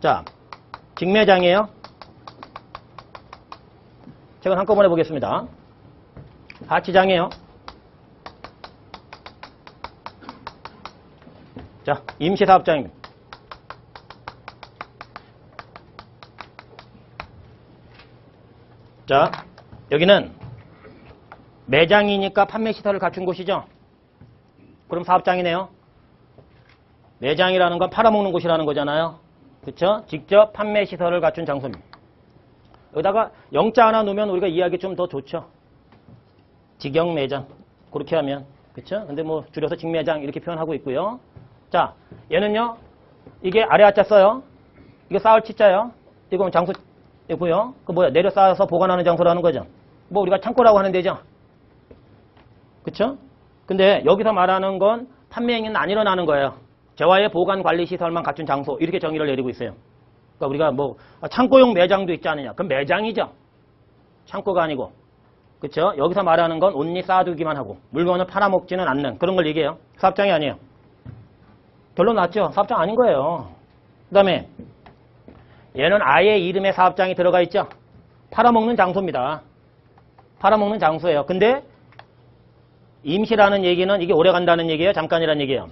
자, 직매장이에요. 제가 한꺼번에 보겠습니다. 하치장이에요. 자, 임시사업장입니다. 자, 여기는 매장이니까 판매시설을 갖춘 곳이죠. 그럼 사업장이네요. 매장이라는 건 팔아먹는 곳이라는 거잖아요. 그쵸? 직접 판매시설을 갖춘 장소입니다. 여기다가 영자 하나 놓으면 우리가 이해하기 좀 더 좋죠. 직영매장. 그렇게 하면. 그쵸? 근데 뭐 줄여서 직매장 이렇게 표현하고 있고요. 자, 얘는요. 이게 아래 하자 써요. 이거 쌓을 치자요. 이건 장소이고요. 그 뭐야? 내려 쌓아서 보관하는 장소라는 거죠. 뭐 우리가 창고라고 하는 데죠. 그쵸? 근데 여기서 말하는 건 판매행위는 안 일어나는 거예요. 재화의 보관 관리 시설만 갖춘 장소 이렇게 정의를 내리고 있어요. 그러니까 우리가 뭐 창고용 매장도 있지 않느냐. 그럼 매장이죠. 창고가 아니고. 그쵸? 여기서 말하는 건 온리 쌓아두기만 하고 물건을 팔아먹지는 않는 그런 걸 얘기해요. 사업장이 아니에요. 결론 났죠? 사업장 아닌 거예요. 그 다음에 얘는 아예 이름에 사업장이 들어가 있죠. 팔아먹는 장소입니다. 팔아먹는 장소예요. 근데 임시라는 얘기는 이게 오래 간다는 얘기예요? 잠깐이라는 얘기예요?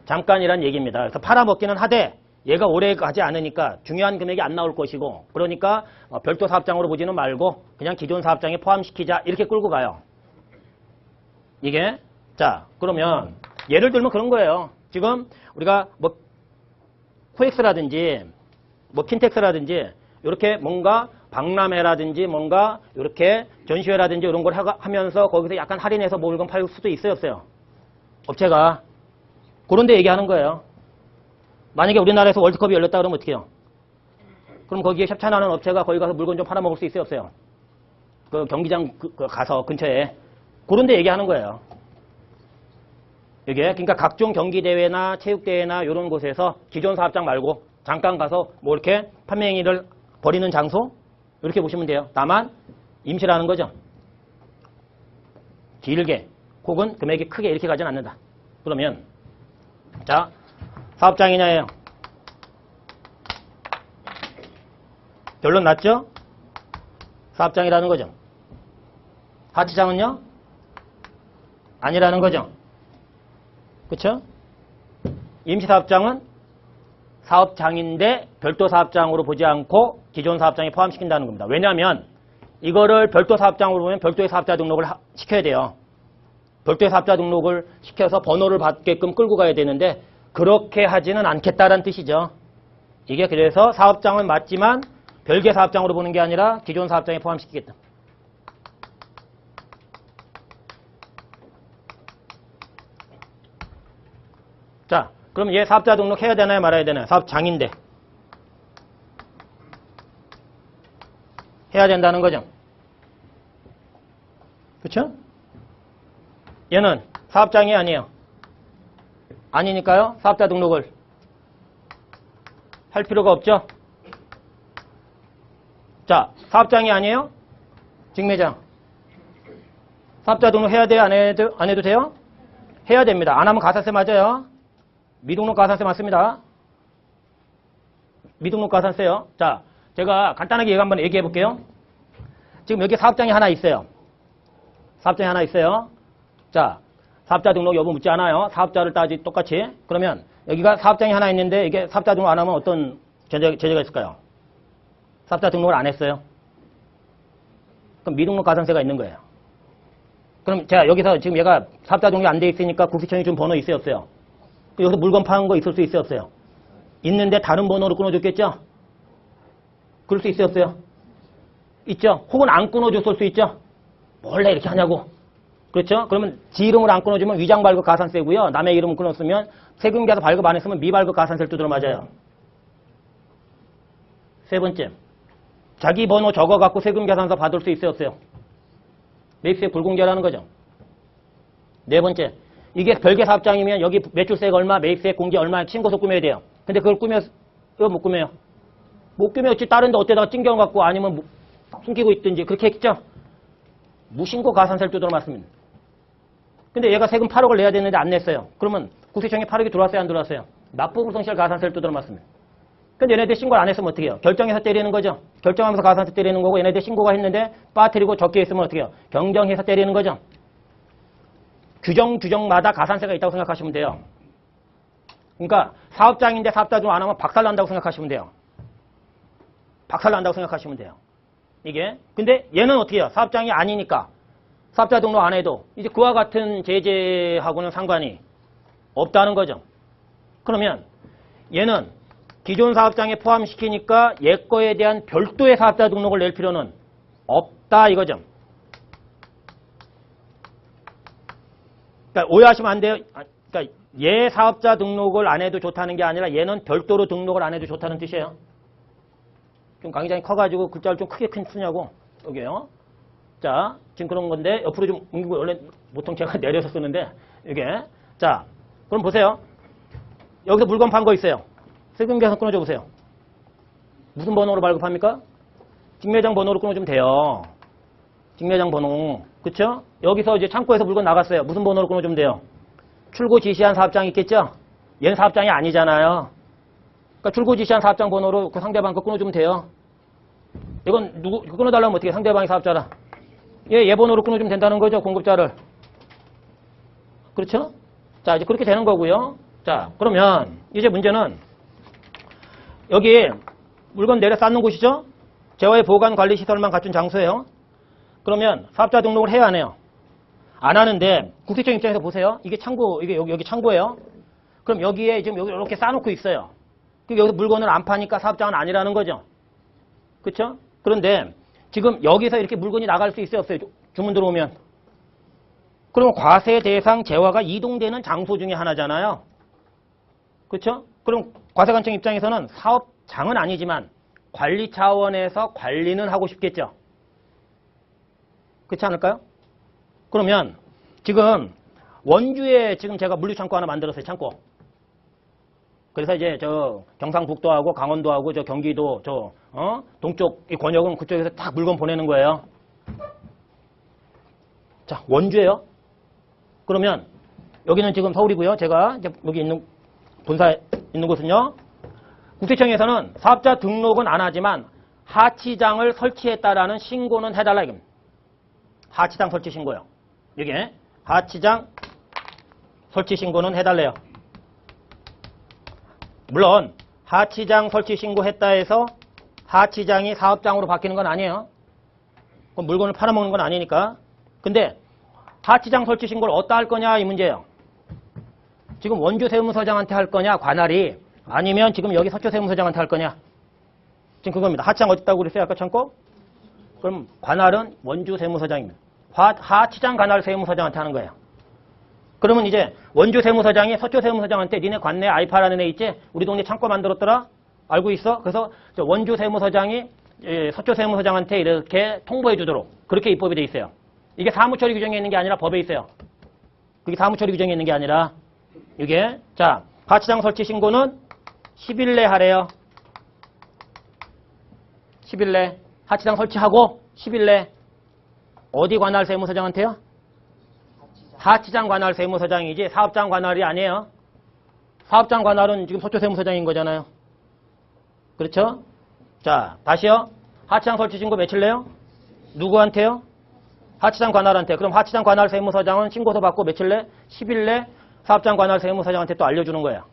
잠깐이라는 얘기입니다. 그래서 팔아먹기는 하되 얘가 오래 가지 않으니까 중요한 금액이 안 나올 것이고 그러니까 별도 사업장으로 보지는 말고 그냥 기존 사업장에 포함시키자 이렇게 끌고 가요. 이게 자 그러면 예를 들면 그런 거예요. 지금 우리가 뭐 코엑스라든지 뭐 킨텍스라든지 이렇게 뭔가 박람회라든지 뭔가 이렇게 전시회라든지 이런 걸 하면서 거기서 약간 할인해서 물건 팔 수도 있어요, 없어요? 업체가. 그런 데 얘기하는 거예요. 만약에 우리나라에서 월드컵이 열렸다 그러면 어떻게 해요? 그럼 거기에 협찬하는 업체가 거기 가서 물건 좀 팔아먹을 수 있어요, 없어요? 그 경기장 가서 근처에. 그런 데 얘기하는 거예요. 이게 그러니까 각종 경기대회나 체육대회나 이런 곳에서 기존 사업장 말고 잠깐 가서 뭐 이렇게 판매행위를 벌이는 장소? 이렇게 보시면 돼요. 다만 임시라는 거죠. 길게 혹은 금액이 크게 이렇게 가진 않는다. 그러면 자 사업장이냐예요. 결론 났죠? 사업장이라는 거죠. 하치장은요? 아니라는 거죠. 그쵸? 임시사업장은 사업장인데 별도 사업장으로 보지 않고 기존 사업장에 포함시킨다는 겁니다. 왜냐하면 이거를 별도 사업장으로 보면 별도의 사업자 등록을 시켜야 돼요. 별도의 사업자 등록을 시켜서 번호를 받게끔 끌고 가야 되는데 그렇게 하지는 않겠다라는 뜻이죠. 이게 그래서 사업장은 맞지만 별개 사업장으로 보는 게 아니라 기존 사업장에 포함시키겠다. 자, 그럼 얘 사업자 등록해야 되나요? 말아야 되나요? 사업장인데. 해야 된다는 거죠. 그렇죠? 얘는 사업장이 아니에요. 아니니까요. 사업자 등록을 할 필요가 없죠. 자, 사업장이 아니에요? 직매장. 사업자 등록 해야 돼요? 안 해도 돼요? 해야 됩니다. 안 하면 가산세 맞아요. 미등록 가산세 맞습니다. 미등록 가산세요. 자, 제가 간단하게 한번 얘기해 볼게요. 지금 여기 사업장이 하나 있어요. 사업장이 하나 있어요. 자, 사업자 등록 여부 묻지 않아요. 사업자를 따지 똑같이. 그러면 여기가 사업장이 하나 있는데 이게 사업자 등록 안 하면 어떤 제재가 있을까요? 사업자 등록을 안 했어요. 그럼 미등록 가산세가 있는 거예요. 그럼 제가 여기서 지금 얘가 사업자 등록이 안 돼 있으니까 국세청이 준 번호 있어요, 없어요? 여기서 물건 파는 거 있을 수 있어요, 없어요? 있는데 다른 번호로 끊어줬겠죠? 그럴 수 있어요, 없어요? 있죠? 혹은 안 끊어줬을 수 있죠? 원래 이렇게 하냐고. 그렇죠? 그러면 지 이름을 안 끊어주면 위장 발급 가산세고요. 남의 이름을 끊었으면 세금계에서 발급 안 했으면 미발급 가산세를 두드려 맞아요. 세 번째, 자기 번호 적어갖고 세금계산서 받을 수 있어요, 없어요? 매입세 불공개라는 거죠. 네 번째, 이게 별개 사업장이면 여기 매출세가 얼마, 매입세 공개 얼마 신고서 꾸며야 돼요. 근데 그걸 꾸며요? 못 꾸며요? 못 꾸몄지. 다른 데 어디다가 찡겨갖고 아니면 숨기고 있든지 그렇게 했죠? 무신고 가산세를 두드려 맞습니다. 근데 얘가 세금 8억을 내야 되는데 안 냈어요. 그러면 국세청에 8억이 들어왔어요, 안 들어왔어요? 납부불성실 가산세를 두드려 맞습니다. 근데 얘네들 신고를 안 했으면 어떻게 해요? 결정해서 때리는 거죠. 결정하면서 가산세 때리는 거고 얘네들 신고가 했는데 빠뜨리고 적게 있으면 어떻게 해요? 경정해서 때리는 거죠. 규정마다 가산세가 있다고 생각하시면 돼요. 그러니까 사업장인데 사업자 등록 안 하면 박살난다고 생각하시면 돼요. 박살난다고 생각하시면 돼요. 이게. 근데 얘는 어떻게 해요? 사업장이 아니니까 사업자 등록 안 해도 이제 그와 같은 제재하고는 상관이 없다는 거죠. 그러면 얘는 기존 사업장에 포함시키니까 얘 거에 대한 별도의 사업자 등록을 낼 필요는 없다 이거죠. 그러니까 오해하시면 안 돼요. 그러니까 얘 사업자 등록을 안 해도 좋다는 게 아니라 얘는 별도로 등록을 안 해도 좋다는 뜻이에요. 좀 강의장이 커가지고 글자를 좀 크게 쓰냐고. 여기요. 자, 지금 그런 건데 옆으로 좀 옮기고 원래 보통 제가 내려서 쓰는데 이게. 자, 그럼 보세요. 여기서 물건 판 거 있어요. 세금계산 끊어줘 보세요. 무슨 번호로 발급합니까? 직매장 번호로 끊어주면 돼요. 직매장 번호. 그쵸? 여기서 이제 창고에서 물건 나갔어요. 무슨 번호로 끊어주면 돼요? 출고 지시한 사업장이 있겠죠? 얘는 사업장이 아니잖아요. 그러니까 출고 지시한 사업장 번호로 그 상대방 거 끊어주면 돼요. 이건 누구 끊어달라면 어떻게 해? 상대방이 사업자라. 얘 번호로 끊어주면 된다는 거죠. 공급자를. 그렇죠? 자, 이제 그렇게 되는 거고요. 자, 그러면 이제 문제는 여기 물건 내려 쌓는 곳이죠? 재화의 보관 관리 시설만 갖춘 장소예요. 그러면 사업자 등록을 해야 안 해요? 안 하는데 국세청 입장에서 보세요. 이게 창고, 이게 여기 창고예요. 그럼 여기에 지금 여기 이렇게 쌓아놓고 있어요. 여기서 물건을 안 파니까 사업장은 아니라는 거죠. 그렇죠? 그런데 지금 여기서 이렇게 물건이 나갈 수 있어요, 없어요? 주문 들어오면. 그러면 과세 대상 재화가 이동되는 장소 중에 하나잖아요. 그렇죠? 그럼 과세관청 입장에서는 사업장은 아니지만 관리 차원에서 관리는 하고 싶겠죠. 그렇지 않을까요? 그러면 지금 원주에 지금 제가 물류창고 하나 만들었어요. 창고. 그래서 이제 저 경상북도하고 강원도하고 저 경기도 저 동쪽 이 권역은 그쪽에서 딱 물건 보내는 거예요. 자, 원주예요. 그러면 여기는 지금 서울이고요. 제가 이제 여기 있는 본사에 있는 곳은요. 국세청에서는 사업자 등록은 안 하지만 하치장을 설치했다라는 신고는 해달라 이겁니다. 하치장 설치 신고요. 이게 하치장 설치 신고는 해달래요. 물론 하치장 설치 신고했다 해서 하치장이 사업장으로 바뀌는 건 아니에요. 그럼 물건을 팔아먹는 건 아니니까. 근데 하치장 설치 신고를 어디다 할 거냐 이 문제예요. 지금 원주 세무서장한테 할 거냐 관할이 아니면 지금 여기 서초 세무서장한테 할 거냐. 지금 그겁니다. 하치장 어딨다고 그랬어요 아까 참고? 그럼 관할은 원주 세무서장입니다. 하치장 관할 세무서장한테 하는 거예요. 그러면 이제 원주 세무서장이 서초 세무서장한테 니네 관내 아이파라는 애 있지? 우리 동네 창고 만들었더라? 알고 있어? 그래서 원주 세무서장이 서초 세무서장한테 이렇게 통보해 주도록 그렇게 입법이 돼 있어요. 이게 사무처리 규정에 있는 게 아니라 법에 있어요. 그게 사무처리 규정에 있는 게 아니라 이게 자 하치장 설치 신고는 10일 내 하래요. 10일 내 하치장 설치하고 10일 내 어디 관할 세무서장한테요? 하치장 관할 세무서장이지 사업장 관할이 아니에요. 사업장 관할은 지금 서초 세무서장인 거잖아요. 그렇죠? 자, 다시요. 하치장 설치 신고 며칠 내요? 누구한테요? 하치장 관할한테. 그럼 하치장 관할 세무서장은 신고서 받고 며칠 내? 10일 내 사업장 관할 세무서장한테 또 알려주는 거예요.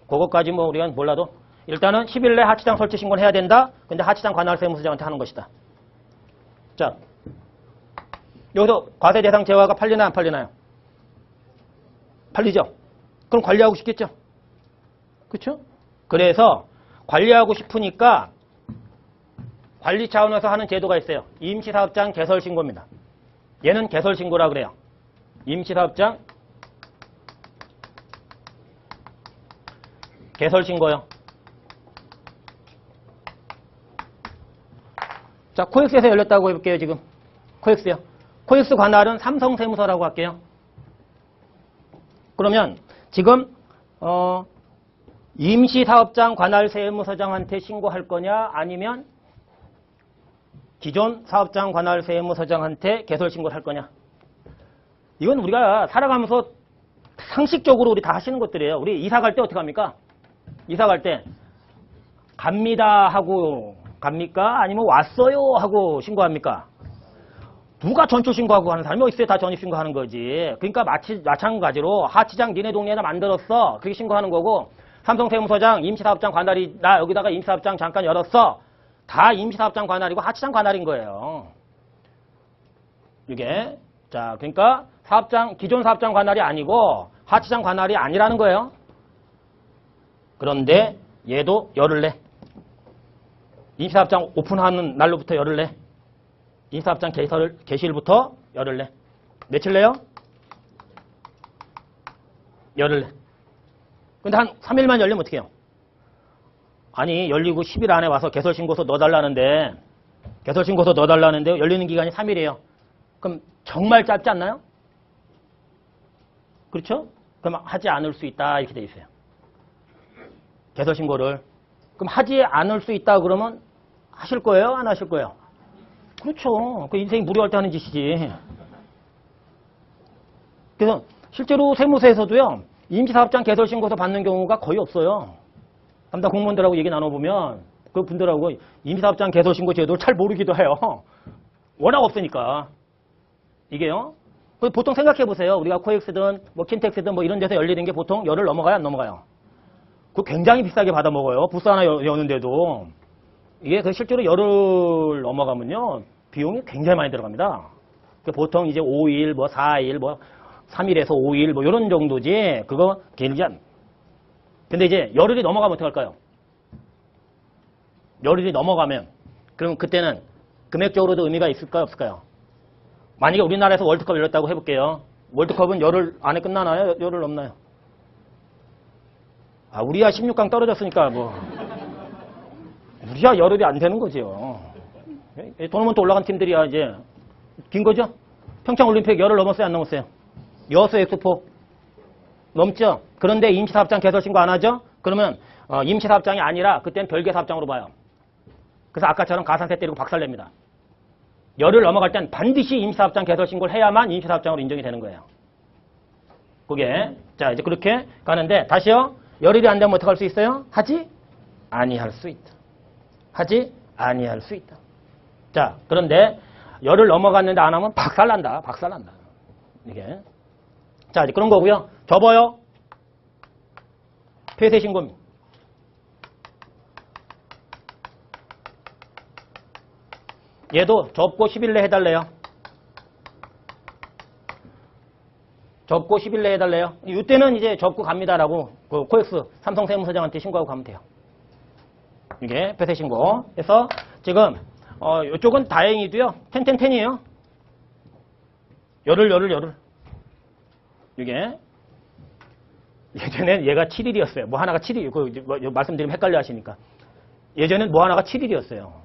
그것까지 뭐 우리가 몰라도 일단은 10일 내 하치장 설치 신고는 해야 된다. 근데 하치장 관할 세무서장한테 하는 것이다. 자, 여기서 과세 대상 재화가 팔리나요, 안 팔리나요? 팔리죠? 그럼 관리하고 싶겠죠? 그렇죠? 그래서 관리하고 싶으니까 관리 차원에서 하는 제도가 있어요. 임시사업장 개설신고입니다. 얘는 개설신고라 그래요. 임시사업장 개설신고요. 자, 코엑스에서 열렸다고 해볼게요, 지금. 코엑스요. 코엑스 관할은 삼성세무서라고 할게요. 그러면 지금 임시사업장 관할 세무서장한테 신고할 거냐 아니면 기존 사업장 관할 세무서장한테 개설 신고를 할 거냐. 이건 우리가 살아가면서 상식적으로 우리 다 하시는 것들이에요. 우리 이사 갈 때 어떻게 합니까? 이사 갈 때 갑니다 하고 갑니까? 아니면 왔어요 하고 신고합니까? 누가 전출 신고하고 하는 사람이 어디 있어요? 다 전입 신고하는 거지. 그러니까 마찬가지로 하치장 니네 동네에나 만들었어. 그렇게 신고하는 거고 삼성세무서장 임시사업장 관할이 나 여기다가 임시사업장 잠깐 열었어. 다 임시사업장 관할이고 하치장 관할인 거예요. 이게 자 그러니까 사업장 기존 사업장 관할이 아니고 하치장 관할이 아니라는 거예요. 그런데 얘도 열을 내. 임시사업장 오픈하는 날로부터 열을 내. 임시사업장 개시일부터 열을 내. 며칠 내요? 열을 내. 근데 한 3일만 열리면 어떻게 해요? 아니 열리고 10일 안에 와서 개설신고서 넣어달라는데 열리는 기간이 3일이에요. 그럼 정말 짧지 않나요? 그렇죠? 그럼 하지 않을 수 있다 이렇게 돼 있어요. 개설신고를. 그럼 하지 않을 수 있다 그러면 하실 거예요? 안 하실 거예요? 그렇죠. 그 인생이 무료할 때 하는 짓이지. 그래서 실제로 세무서에서도요. 임시사업장 개설신고서 받는 경우가 거의 없어요. 담당 공무원들하고 얘기 나눠보면 그 분들하고 임시사업장 개설신고 제도를 잘 모르기도 해요. 워낙 없으니까. 이게요. 보통 생각해보세요. 우리가 코엑스든 뭐 킨텍스든 뭐 이런 데서 열리는 게 보통 열을 넘어가요? 안 넘어가요? 그거 굉장히 비싸게 받아먹어요. 부스 하나 여는데도. 이게 실제로 열을 넘어가면요. 비용이 굉장히 많이 들어갑니다. 보통 이제 5일, 뭐 4일, 뭐 3일에서 5일 뭐 이런 정도지. 그거 길지 않. 근데 이제 열흘이 넘어가면 어떡할까요? 열흘이 넘어가면 그럼 그때는 금액적으로도 의미가 있을까요? 없을까요? 만약에 우리나라에서 월드컵 열렸다고 해볼게요. 월드컵은 열흘 안에 끝나나요? 열흘 넘나요? 아, 우리야 16강 떨어졌으니까 뭐 우리야 열흘이 안 되는 거죠. 토너먼트 올라간 팀들이야 이제 긴 거죠? 평창올림픽 열흘 넘었어요? 안 넘었어요? 여수 엑스포 넘죠? 그런데 임시사업장 개설신고 안 하죠? 그러면 임시사업장이 아니라 그때는 별개 사업장으로 봐요. 그래서 아까처럼 가산세 때리고 박살냅니다. 열흘 넘어갈 땐 반드시 임시사업장 개설신고를 해야만 임시사업장으로 인정이 되는 거예요. 그게 자 이제 그렇게 가는데 다시요. 열흘이 안 되면 어떻게 할 수 있어요? 하지 아니할 수 있다. 하지 아니할 수 있다. 자 그런데 열흘 넘어갔는데 안 하면 박살난다. 박살난다. 이게 자 이제 그런 거고요. 접어요. 폐쇄신고입니다. 얘도 접고 10일 내에 해달래요. 접고 10일 내에 해달래요. 이때는 이제 접고 갑니다라고 그 코엑스 삼성세무서장한테 신고하고 가면 돼요. 이게 폐쇄신고. 그래서 지금 이쪽은 다행히도요. 10이에요. 열흘. 이게 예전엔 얘가 7일이었어요. 뭐 하나가 7일. 말씀드리면 헷갈려 하시니까. 예전엔 뭐 하나가 7일이었어요.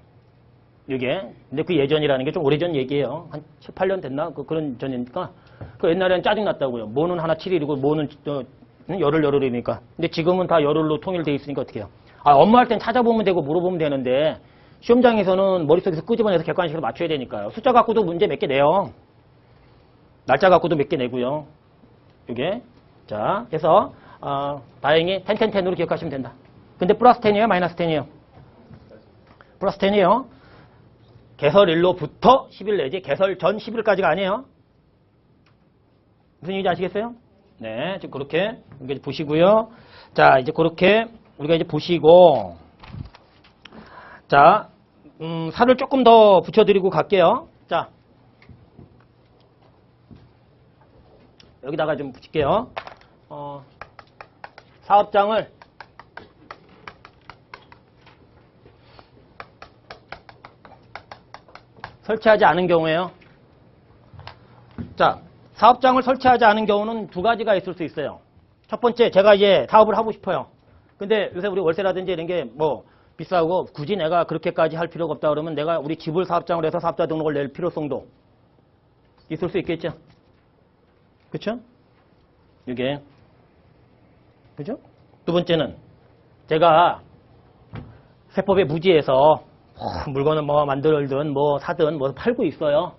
이게 근데 그 예전이라는 게 좀 오래전 얘기예요. 한 7, 8년 됐나? 그런 전이니까. 그 옛날에는 짜증났다고요. 뭐는 하나 7일이고 뭐는 열흘이니까. 근데 지금은 다 열흘로 통일돼 있으니까 어떻게 해요? 아, 업무할 땐 찾아보면 되고 물어보면 되는데 시험장에서는 머릿속에서 끄집어내서 객관식으로 맞춰야 되니까요. 숫자 갖고도 문제 몇 개 내요. 날짜 갖고도 몇 개 내고요. 이게 자, 그래서 다행히 10으로 기억하시면 된다. 근데 플러스 10이에요? 마이너스 10이에요? 플러스 10이에요. 개설일로부터 10일 내지 개설 전 10일까지가 아니에요. 무슨 얘기인지 아시겠어요? 네, 지금 그렇게 이제 보시고요. 자, 이제 그렇게 우리가 이제 보시고 자, 살을 조금 더 붙여드리고 갈게요. 자, 여기다가 좀 붙일게요. 사업장을 설치하지 않은 경우에요. 자, 사업장을 설치하지 않은 경우는 두 가지가 있을 수 있어요. 첫 번째, 제가 이제 사업을 하고 싶어요. 근데 요새 우리 월세라든지 이런 게 뭐 비싸고 굳이 내가 그렇게까지 할 필요가 없다 그러면 내가 우리 집을 사업장으로 해서 사업자 등록을 낼 필요성도 있을 수 있겠죠. 그렇죠? 이게 그죠? 두 번째는 제가 세법에 무지해서 물건을 뭐 만들든 뭐 사든 뭐 팔고 있어요.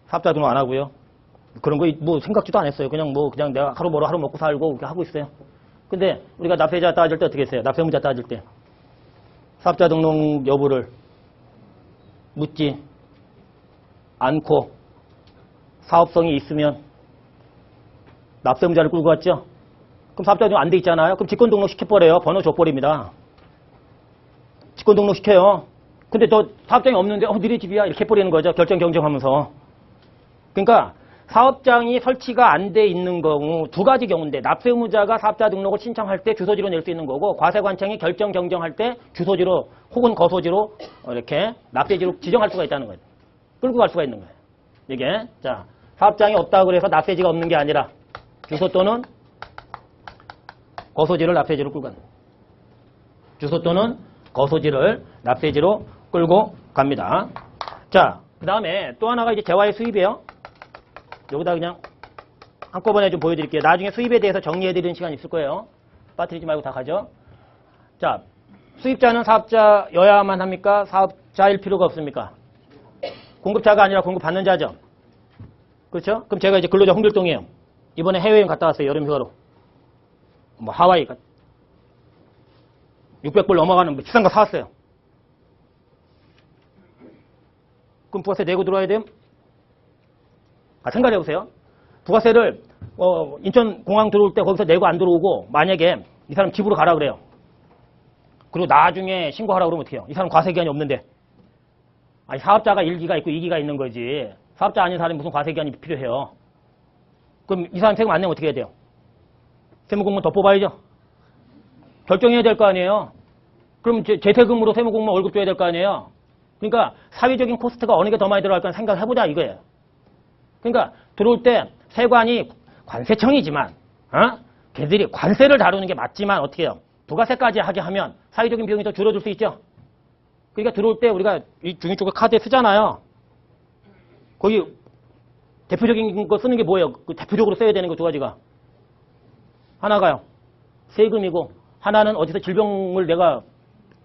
사업자 등록 안 하고요. 그런 거 뭐 생각지도 안 했어요. 그냥 내가 하루 먹고 살고 그렇게 하고 있어요. 근데 우리가 납세자 따질 때 어떻게 했어요? 납세의무자 따질 때. 사업자 등록 여부를 묻지 않고 사업성이 있으면 납세의무자를 끌고 왔죠? 그럼 사업자 등록 안 돼 있잖아요? 그럼 직권 등록 시켜버려요. 번호 줘버립니다. 직권 등록 시켜요. 근데 너 사업장이 없는데 니네 집이야 이렇게 해버리는 거죠. 결정 경쟁하면서. 그러니까 사업장이 설치가 안 돼 있는 경우 두 가지 경우인데 납세의무자가 사업자 등록을 신청할 때 주소지로 낼 수 있는 거고 과세관청이 결정 경정할 때 주소지로 혹은 거소지로 이렇게 납세지로 지정할 수가 있다는 거예요. 끌고 갈 수가 있는 거예요. 이게 자 사업장이 없다고 그래서 납세지가 없는 게 아니라 주소 또는 거소지를 납세지로 끌고 간다. 주소 또는 거소지를 납세지로 끌고 갑니다. 자, 그 다음에 또 하나가 이제 재화의 수입이에요. 여기다 그냥 한꺼번에 좀 보여드릴게요. 나중에 수입에 대해서 정리해드리는 시간이 있을 거예요. 빠뜨리지 말고 다 가죠. 자, 수입자는 사업자여야만 합니까? 사업자일 필요가 없습니까? 공급자가 아니라 공급받는 자죠. 그렇죠? 그럼 제가 이제 근로자 홍길동이에요. 이번에 해외여행 갔다 왔어요. 여름 휴가로. 뭐 하와이 600불 넘어가는 비싼 거 사왔어요. 그럼 부가세 내고 들어와야 돼요? 생각해보세요. 부가세를 인천공항 들어올 때 거기서 내고 안 들어오고 만약에 이 사람 집으로 가라 그래요. 그리고 나중에 신고하라 그러면 어떻게 해요? 이 사람 과세기한이 없는데. 아니 사업자가 1기가 있고 2기가 있는 거지. 사업자 아닌 사람이 무슨 과세기한이 필요해요. 그럼 이 사람 세금 안 내면 어떻게 해야 돼요? 세무공무원 더 뽑아야죠. 결정해야 될 거 아니에요. 그럼 재세금으로 세무공무원 월급 줘야 될 거 아니에요. 그러니까 사회적인 코스트가 어느 게 더 많이 들어갈까 생각을 해보자 이거예요. 그러니까 들어올 때 세관이 관세청이지만 걔들이 관세를 다루는 게 맞지만 어떻게 해요? 부가세까지 하게 하면 사회적인 비용이 더 줄어들 수 있죠. 그러니까 들어올 때 우리가 이 중위 쪽에 카드에 쓰잖아요. 거기 대표적인 거 쓰는 게 뭐예요? 그 대표적으로 써야 되는 거 두 가지가. 하나가요. 세금이고 하나는 어디서 질병을 내가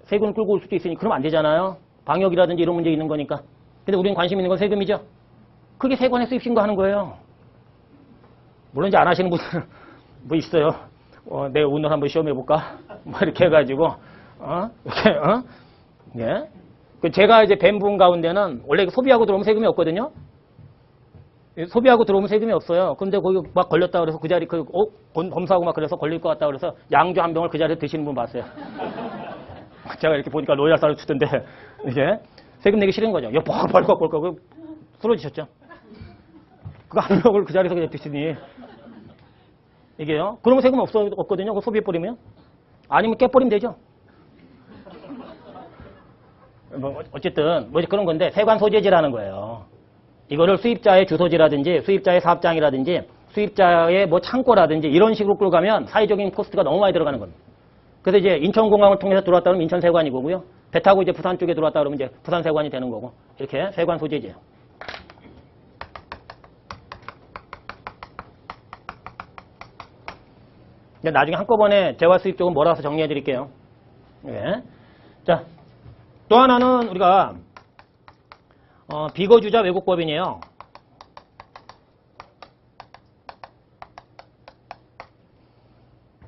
세금을 끌고 올 수도 있으니 그러면 안 되잖아요. 방역이라든지 이런 문제 있는 거니까. 근데 우리는 관심 있는 건 세금이죠. 그게 세관에 수입 신고하는 거예요. 물론 이제 안 하시는 분들은 뭐 있어요. 내 오늘 한번 시험해볼까? 뭐 이렇게 해가지고 이렇게 예. 제가 이제 뵌 분 가운데는 원래 소비하고 들어오면 세금이 없거든요. 소비하고 들어오면 세금이 없어요. 근데 거기 막 걸렸다 그래서 그 자리 검사하고 막 그래서 걸릴 것 같다 그래서 양주 한 병을 그 자리에 드시는 분 봤어요. 제가 이렇게 보니까 로얄 쌀을 주던데 이게 세금 내기 싫은 거죠. 벌컥 쓰러지셨죠. 그거 한 병을 그 자리에서 그냥 드시니 이게요. 그러면 세금 없거든요. 그거 소비해버리면. 아니면 깨버리면 되죠. 뭐 어쨌든 뭐 그런 건데 세관 소재지라는 거예요. 이거를 수입자의 주소지라든지 수입자의 사업장이라든지 수입자의 뭐 창고라든지 이런 식으로 끌고 가면 사회적인 코스트가 너무 많이 들어가는 겁니다. 그래서 이제 인천공항을 통해서 들어왔다 그러면 인천세관이고요. 배 타고 이제 부산 쪽에 들어왔다 그러면 이제 부산세관이 되는 거고 이렇게 세관 소재지예요. 나중에 한꺼번에 재화 수입 쪽은 몰아서 정리해 드릴게요. 예. 자, 또 하나는 우리가 비거주자 외국법인이에요.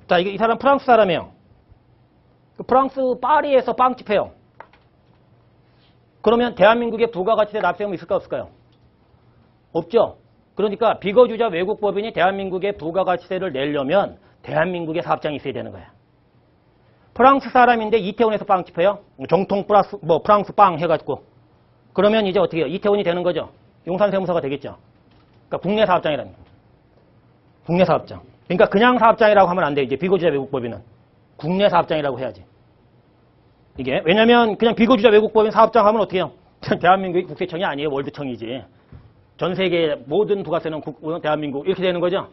자, 이 사람 프랑스 사람이에요. 프랑스 파리에서 빵집해요. 그러면 대한민국의 부가가치세 납세금이 있을까 없을까요? 없죠. 그러니까 비거주자 외국법인이 대한민국의 부가가치세를 내려면 대한민국의 사업장이 있어야 되는 거야. 프랑스 사람인데 이태원에서 빵집해요. 정통 프랑스 빵 해가지고. 그러면 이제 어떻게 해요? 이태원이 되는 거죠. 용산세무서가 되겠죠. 그러니까 국내 사업장이라는 거예요. 국내 사업장. 그러니까 그냥 사업장이라고 하면 안 돼요. 이제 비거주자 외국법인은. 국내 사업장이라고 해야지. 이게 왜냐면 그냥 비거주자 외국법인 사업장 하면 어떻게 해요? 대한민국이 국세청이 아니에요. 월드청이지. 전 세계 모든 부가세는 대한민국 이렇게 되는 거죠.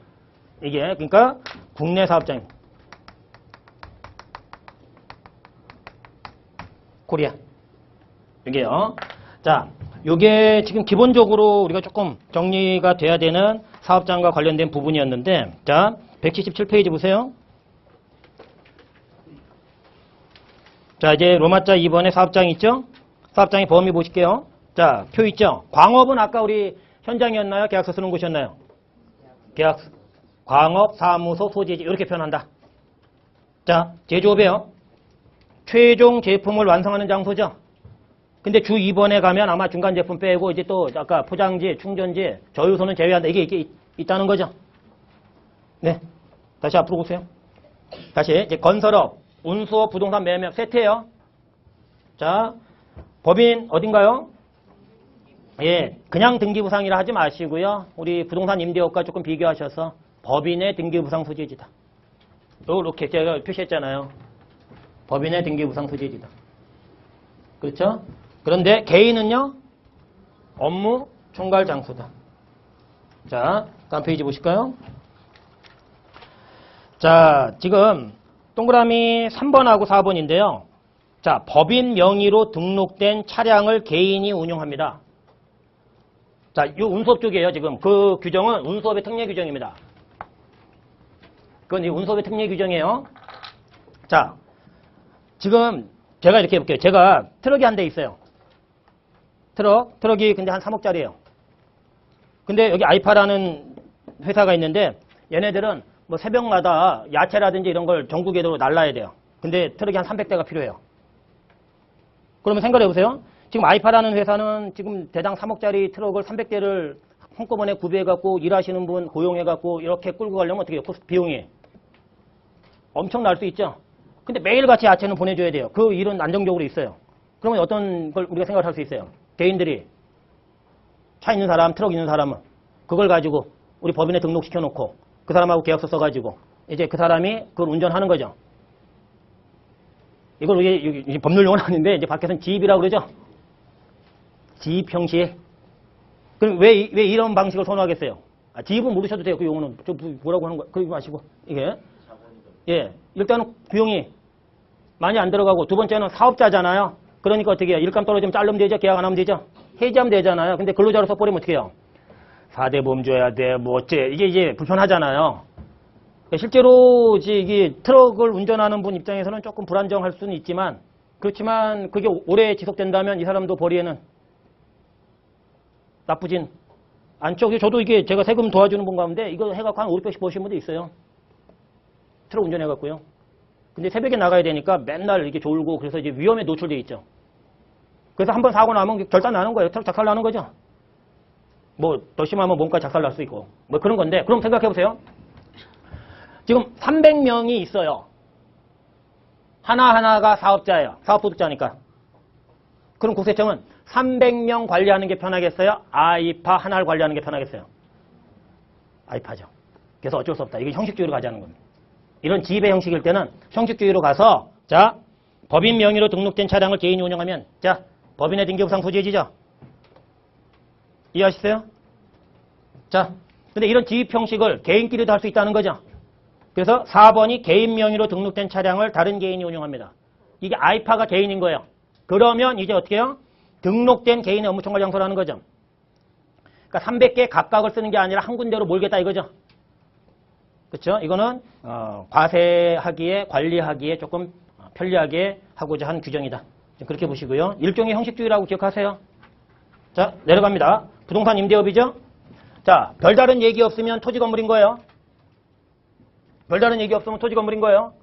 이게 그러니까 국내 사업장. 코리아. 이게요. 자, 요게 지금 기본적으로 우리가 조금 정리가 돼야 되는 사업장과 관련된 부분이었는데, 자, 177페이지 보세요. 자, 이제 로마자 2번에 사업장 있죠? 사업장의 범위 보실게요. 자, 표 있죠? 광업은 아까 우리 현장이었나요? 계약서 쓰는 곳이었나요? 계약서. 광업, 사무소, 소재지 이렇게 표현한다. 자, 제조업이에요. 최종 제품을 완성하는 장소죠. 근데 주 2번에 가면 아마 중간 제품 빼고 이제 또 아까 포장지, 충전지, 저유소는 제외한다. 이게 있다는 거죠. 네. 다시 앞으로 보세요. 다시 이제 건설업, 운수업, 부동산 매매업 세트예요. 자, 법인 어딘가요? 예, 그냥 등기부상이라 하지 마시고요. 우리 부동산 임대업과 조금 비교하셔서 법인의 등기부상 소재지다. 이렇게 제가 표시했잖아요. 법인의 등기부상 소재지다. 그렇죠? 그런데 개인은요? 업무 총괄 장소다. 자, 다음 페이지 보실까요? 자, 지금 동그라미 3번하고 4번인데요. 자, 법인 명의로 등록된 차량을 개인이 운용합니다. 자, 이 운수업 쪽이에요, 지금. 그 규정은 운수업의 특례 규정입니다. 그건 이 운수업의 특례 규정이에요. 자, 지금 제가 이렇게 해볼게요. 제가 트럭이 한 대 있어요. 트럭이 근데 한 3억짜리예요. 근데 여기 아이파라는 회사가 있는데 얘네들은 뭐 새벽마다 야채라든지 이런 걸 전국에도 날라야 돼요. 근데 트럭이 한 300대가 필요해요. 그러면 생각해 보세요. 지금 아이파라는 회사는 지금 대당 3억짜리 트럭을 300대를 한꺼번에 구비해갖고 일하시는 분 고용해갖고 이렇게 끌고 가려면 어떻게 해요? 코스트 비용이 엄청 날 수 있죠. 근데 매일같이 야채는 보내줘야 돼요. 그 일은 안정적으로 있어요. 그러면 어떤 걸 우리가 생각할 수 있어요? 개인들이 차 있는 사람, 트럭 있는 사람은 그걸 가지고 우리 법인에 등록시켜놓고 그 사람하고 계약서 써가지고 이제 그 사람이 그걸 운전하는 거죠. 이걸 이게 법률용어는 아닌데 이제 밖에서는 지입이라고 그러죠. 지입 형식. 그럼 왜 이런 방식을 선호하겠어요? 아, 지입은 모르셔도 돼요. 그 용어는. 저 뭐라고 하는 거야? 그러지 마시고. 이게. 예. 일단은 비용이 많이 안 들어가고 두 번째는 사업자잖아요. 그러니까 어떻게 해요? 일감 떨어지면 자르면 되죠? 계약 안 하면 되죠? 해지하면 되잖아요. 근데 근로자로 써버리면 어떻게 해요? 4대 보험 줘야 돼. 뭐 어째. 이게 이제 불편하잖아요. 실제로 이게 트럭을 운전하는 분 입장에서는 조금 불안정할 수는 있지만 그렇지만 그게 오래 지속된다면 이 사람도 벌이에는 나쁘진 않죠. 저도 이게 제가 세금 도와주는 분 가운데 이거 해갖고 한 500씩 버시는 분도 있어요. 트럭 운전해갖고요. 근데 새벽에 나가야 되니까 맨날 이렇게 졸고 그래서 이제 위험에 노출돼 있죠. 그래서 한번 사고 나면 결단 나는 거예요. 트럭 작살 나는 거죠. 뭐 더 심하면 몸까지 작살 날 수 있고 뭐 그런 건데 그럼 생각해보세요. 지금 300명이 있어요. 하나하나가 사업자예요. 사업소득자니까. 그럼 국세청은 300명 관리하는 게 편하겠어요? 아이파 하나를 관리하는 게 편하겠어요? 아이파죠. 그래서 어쩔 수 없다. 이게 형식주의로 가자는 겁니다. 이런 지배 형식일 때는 형식주의로 가서 자 법인 명의로 등록된 차량을 개인이 운영하면 자 법인의 등기부상 소재지죠. 이해하시세요? 자 근데 이런 지입 형식을 개인끼리도 할 수 있다는 거죠. 그래서 4번이 개인 명의로 등록된 차량을 다른 개인이 운영합니다. 이게 아이파가 개인인 거예요. 그러면 이제 어떻게 해요? 등록된 개인의 업무 총괄 장소라는 거죠. 그러니까 300개 각각을 쓰는 게 아니라 한 군데로 몰겠다 이거죠. 그렇죠? 이거는 과세하기에 관리하기에 조금 편리하게 하고자 한 규정이다. 그렇게 보시고요. 일종의 형식주의라고 기억하세요. 자, 내려갑니다. 부동산 임대업이죠. 자, 별다른 얘기 없으면 토지 건물인 거예요. 별다른 얘기 없으면 토지 건물인 거예요.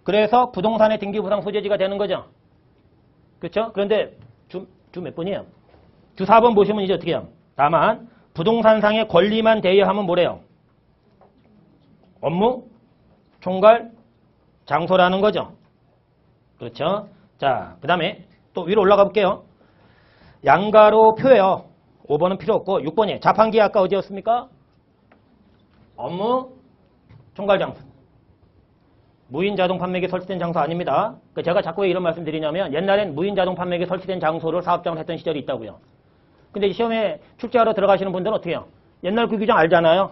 그래서 부동산의 등기부상 소재지가 되는 거죠. 그렇죠? 그런데 주 몇 번이에요? 주 4번 보시면 이제 어떻게 해요? 다만 부동산상의 권리만 대여하면 뭐래요? 업무 총괄 장소라는 거죠. 그렇죠? 자, 그 다음에 또 위로 올라가 볼게요. 양가로 표예요. 5번은 필요 없고 6번이에요. 자판기 아까 어디였습니까? 업무 총괄 장소. 무인 자동 판매기 설치된 장소 아닙니다. 제가 자꾸 왜 이런 말씀 드리냐면 옛날엔 무인 자동 판매기 설치된 장소를 사업장을 했던 시절이 있다고요. 근데 시험에 출제하러 들어가시는 분들은 어떻게 해요? 옛날 그 규정 알잖아요.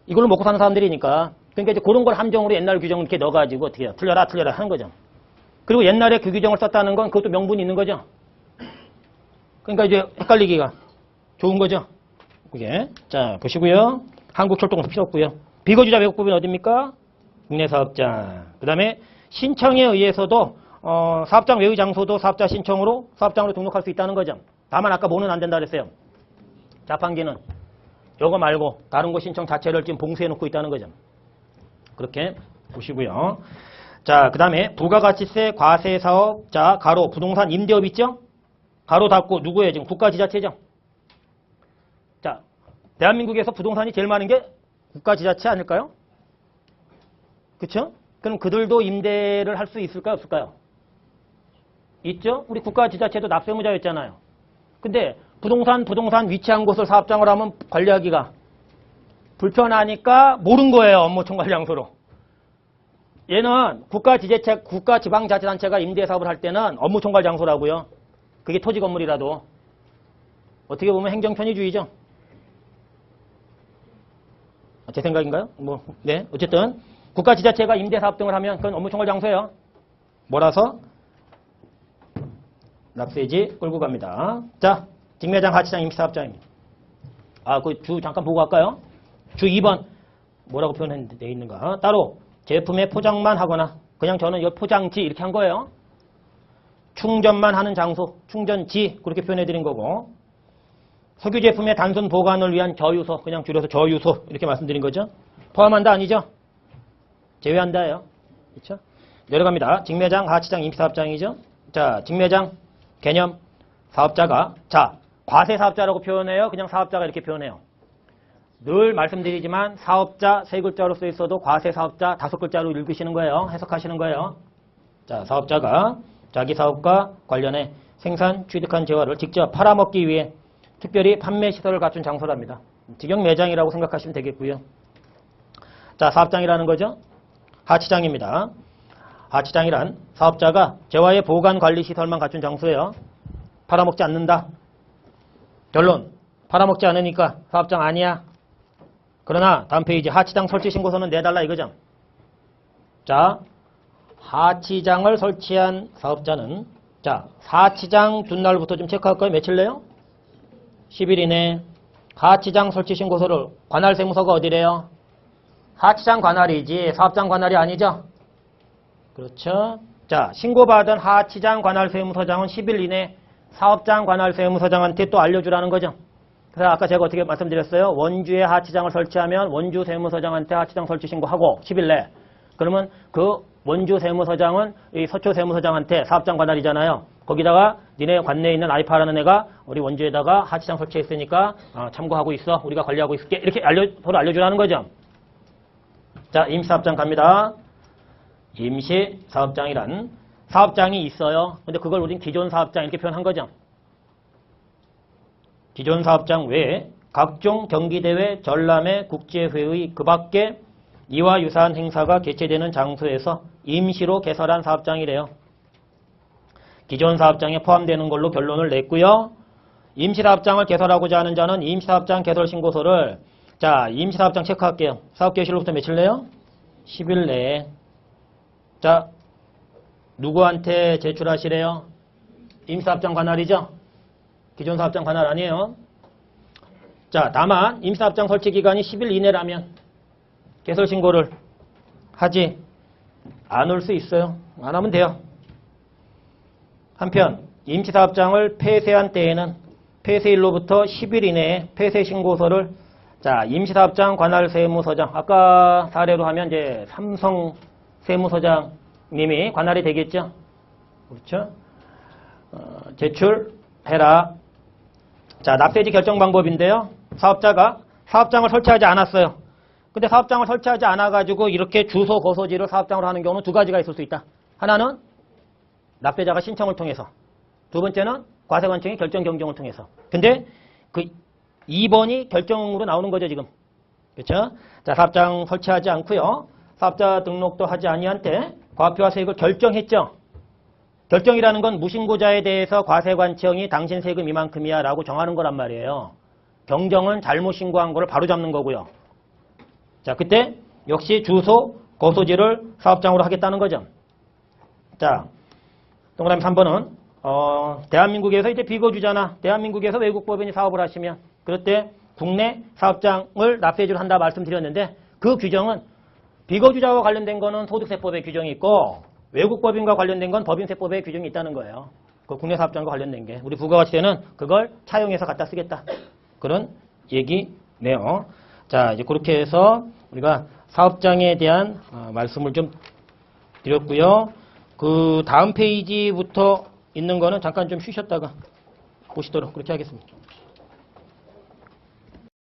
이걸로 먹고 사는 사람들이니까. 그러니까 이제 그런 걸 함정으로 옛날 규정을 이렇게 넣어가지고 어떻게 해요? 틀려라 하는 거죠. 그리고 옛날에 그 규정을 썼다는 건 그것도 명분이 있는 거죠. 그러니까 이제 헷갈리기가 좋은 거죠. 그게. 자, 보시고요. 한국철도공사 필요 없고요. 비거주자 외국법인 어디입니까? 국내사업장. 그 다음에 신청에 의해서도 사업장 외의 장소도 사업자 신청으로 사업장으로 등록할 수 있다는 거죠. 다만 아까 뭐는 안 된다 그랬어요. 자판기는 요거 말고 다른 거 신청 자체를 지금 봉쇄해 놓고 있다는 거죠. 그렇게 보시고요. 자, 그 다음에 부가가치세 과세사업, 자, 가로, 부동산 임대업 있죠? 가로 닫고 누구예요? 지금 국가지자체죠? 자, 대한민국에서 부동산이 제일 많은 게 국가지자체 아닐까요? 그쵸? 그럼 그들도 임대를 할 수 있을까요? 없을까요? 있죠? 우리 국가지자체도 납세무자였잖아요. 근데 부동산 위치한 곳을 사업장을 하면 관리하기가 불편하니까 모른 거예요. 업무총괄장소로. 얘는 국가지방자치단체가 임대사업을 할 때는 업무총괄장소라고요. 그게 토지 건물이라도. 어떻게 보면 행정편의주의죠. 제 생각인가요? 네. 어쨌든 국가지자체가 임대사업 등을 하면 그건 업무총괄장소예요. 뭐라서? 납세지 끌고 갑니다. 자, 직매장, 하치장, 임시사업장입니다. 그 주 잠깐 보고 갈까요? 주 2번 뭐라고 표현했는데 돼 있는가? 따로 제품의 포장만 하거나 그냥 저는 이 포장지 이렇게 한 거예요. 충전만 하는 장소, 충전지 그렇게 표현해 드린 거고 석유 제품의 단순 보관을 위한 저유소, 그냥 줄여서 저유소 이렇게 말씀드린 거죠. 포함한다 아니죠? 제외한다예요. 그렇죠? 내려갑니다. 직매장, 하치장, 임시사업장이죠. 자, 직매장 개념 사업자가 과세사업자라고 표현해요. 그냥 사업자가 이렇게 표현해요. 늘 말씀드리지만 사업자 3글자로 써 있어도 과세사업자 5글자로 읽으시는 거예요. 해석하시는 거예요. 자, 사업자가 자기 사업과 관련해 생산, 취득한 재화를 직접 팔아먹기 위해 특별히 판매시설을 갖춘 장소랍니다. 직영 매장이라고 생각하시면 되겠고요. 자, 사업장이라는 거죠. 하치장입니다. 하치장이란 사업자가 재화의 보관 관리 시설만 갖춘 장소예요. 팔아먹지 않는다. 결론. 팔아먹지 않으니까 사업장 아니야. 그러나 다음 페이지 하치장 설치 신고서는 내달라 이거죠. 자, 하치장을 설치한 사업자는 하치장 준 날부터 좀 체크할 거예요. 며칠 내요? 10일 이내. 하치장 설치 신고서를 관할 세무서가 어디래요? 하치장 관할이지 사업장 관할이 아니죠. 그렇죠. 자, 신고받은 하치장 관할 세무서장은 10일 이내 사업장 관할 세무서장한테 또 알려주라는 거죠. 그래서 아까 제가 어떻게 말씀드렸어요? 원주에 하치장을 설치하면 원주 세무서장한테 하치장 설치 신고하고 10일 내. 그러면 그 원주 세무서장은 이 서초 세무서장한테 사업장 관할이잖아요. 거기다가 니네 관내에 있는 아이파라는 애가 우리 원주에다가 하치장 설치했으니까 참고하고 있어. 우리가 관리하고 있을게. 이렇게 서로 알려주라는 거죠. 자, 임시사업장 갑니다. 임시사업장이란 사업장이 있어요. 근데 그걸 우린 기존사업장 이렇게 표현한 거죠. 기존사업장 외에 각종 경기대회, 전람회, 국제회의 그 밖에 이와 유사한 행사가 개최되는 장소에서 임시로 개설한 사업장이래요. 기존사업장에 포함되는 걸로 결론을 냈고요. 임시사업장을 개설하고자 하는 자는 임시사업장 개설 신고서를 임시사업장 체크할게요. 사업개시로부터 며칠 내요? 10일 내에. 자, 누구한테 제출하시래요? 임시사업장 관할이죠? 기존사업장 관할 아니에요. 자, 다만 임시사업장 설치 기간이 10일 이내라면 개설 신고를 하지 않을 수 있어요. 안 하면 돼요. 한편 임시사업장을 폐쇄한 때에는 폐쇄일로부터 10일 이내에 폐쇄 신고서를 임시사업장 관할 세무서장 아까 사례로 하면 이제 삼성 세무서장님이 관할이 되겠죠. 그렇죠? 제출해라. 자, 납세지 결정 방법인데요. 사업자가 사업장을 설치하지 않았어요. 근데 사업장을 설치하지 않아가지고 이렇게 주소 거소지를 사업장으로 하는 경우는 두 가지가 있을 수 있다. 하나는 납세자가 신청을 통해서. 두 번째는 과세관청의 결정 경정을 통해서. 근데 그 2번이 결정으로 나오는 거죠, 지금. 그렇죠? 자, 사업장 설치하지 않고요. 사업자 등록도 하지 아니한 때 과표와 세액을 결정했죠. 결정이라는 건 무신고자에 대해서 과세관청이 당신 세금 이만큼이야 라고 정하는 거란 말이에요. 경정은 잘못 신고한 거를 바로 잡는 거고요. 자, 그때 역시 주소, 거소지를 사업장으로 하겠다는 거죠. 자, 동그라미 3번은 대한민국에서 이제 비거주자나 대한민국에서 외국법인이 사업을 하시면 그럴 때 국내 사업장을 납세주를 한다 말씀드렸는데 그 규정은 비거주자와 관련된 거는 소득세법의 규정이 있고 외국법인과 관련된 건 법인세법의 규정이 있다는 거예요. 그 국내 사업장과 관련된 게. 우리 부가가치세는 그걸 차용해서 갖다 쓰겠다. 그런 얘기네요. 자, 이제 그렇게 해서 우리가 사업장에 대한 말씀을 좀 드렸고요. 그 다음 페이지부터 있는 거는 잠깐 좀 쉬셨다가 보시도록 그렇게 하겠습니다.